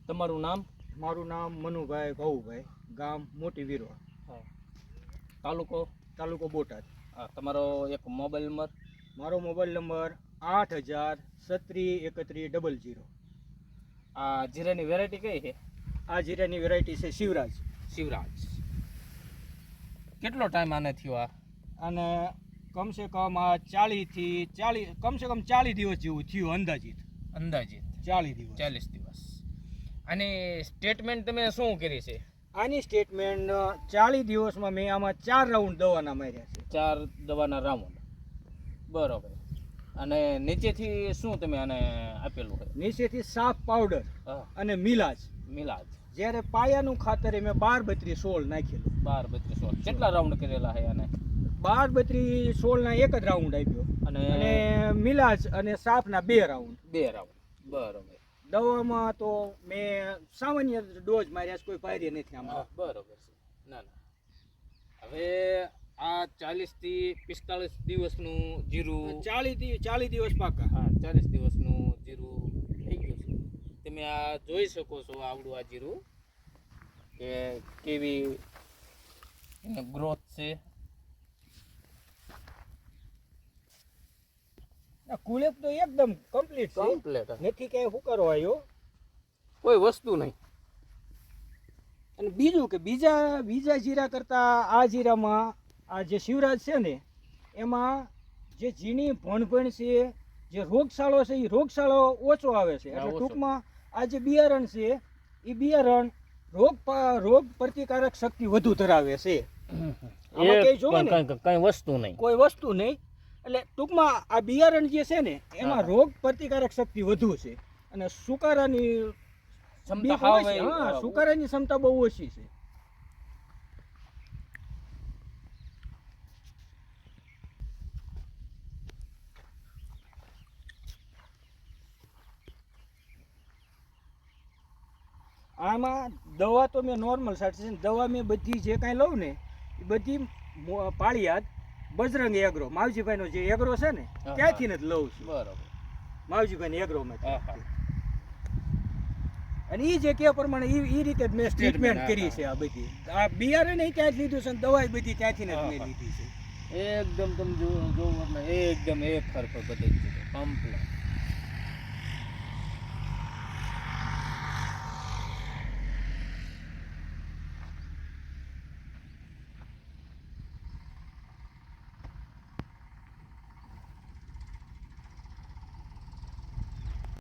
તમારું નામ? મારું નામ મનુભાઈ ભાઉભાઈ, ગામ મોટી વીરવા, તાલુકો? તાલુકો બોટાદ. તમારો એક મોબાઈલ નંબર? મારો મોબાઈલ નંબર 8000363100. આ જીરાની વેરાયટી કઈ છે? આ જીરાની વેરાયટી છે શિવરાજ. શિવરાજ. કેટલો ટાઈમ આને થયો આ? અને કમસે કમ આ 40 દિવસ જેવું થયું અંદાજિત. અંદાજિત 40 દિવસ. 40 દિવસ. આની સ્ટેટમેન્ટ તમે શું કરી છે? આની સ્ટેટમેન્ટ 40 દિવસમાં મેં આમાં 4 રાઉન્ડ દવાના માર્યા છે. 4 દવાના રાઉન્ડ. બરોબર. અને નીચેથી શું તમે આને આપેલું છે? નીચેથી સાફ પાવડર અને મિલાજ. જ્યારે પાયાનું ખાતર મેં 12-32-16 નાખેલું. 12-32-16. કેટલા રાઉન્ડ કરેલા છે આને? 12-32-16 ના એક જ રાઉન્ડ આપ્યો અને મિલાજ અને સાફના 2 રાઉન્ડ. બરોબર. દવામાં તો મેં સામાન્ય ડોઝ માર્યા, કોઈ પાયરી નથી આમાં. બરોબર છે. ના. હવે આ 40 થી 45 દિવસનું જીરું, 40 દિવસ પાકા. 40 દિવસનું જીરું થઈ ગયું છે. તમે આ જોઈ શકો છો આવડું આ જીરું કે કેવી ગ્રોથ છે. કુલેપ તો એકદમ કમ્પ્લીટ છે. નથી કઈ હુકારો આવ્યો, કોઈ વસ્તુ નહીં. અને બીજું કે બીજા જીરા કરતા આ જીરામાં આ જે શિવરાજ છે ને, એમાં જે ઝીણી ભણભણ છે, જે રોગશાળો છે, એ રોગશાળો ઓછો આવે છે. એટલે ટૂંકમાં આ જે બિયારણ છે એ બિયારણ રોગ પ્રતિકારક શક્તિ વધુ ધરાવે છે. કઈ વસ્તુ નહીં, કોઈ વસ્તુ નહીં. એટલે ટૂંકમાં આ બિયારણ જે છે ને એમાં રોગ પ્રતિકારક શક્તિ વધુ છે અને સુકારાની ક્ષમતા બહુ ઓછી છે. આમાં દવા તો મેં નોર્મલ છાંટી છે. દવા મેં બધી જે કાંઈ લઉં ને એ બધી પાળિયાદ બજરંગ એગ્રો, માવજીભાઈનો જે એગ્રો છે ને ત્યાંથી જ લઉં છું. બરોબર. માવજીભાઈની એગ્રોમાં. અને એ જે કે પ્રમાણે એ રીતે જ મેં ટ્રીટમેન્ટ કરી છે. આ બધી આ બિયારણ ત્યાં જ લીધું છે અને દવા બધી ત્યાંથી જ મેં લીધી છે. એકદમ તમે જોવો એટલે એકદમ એક ખરખર બધી જ કમ્પ્લીટ.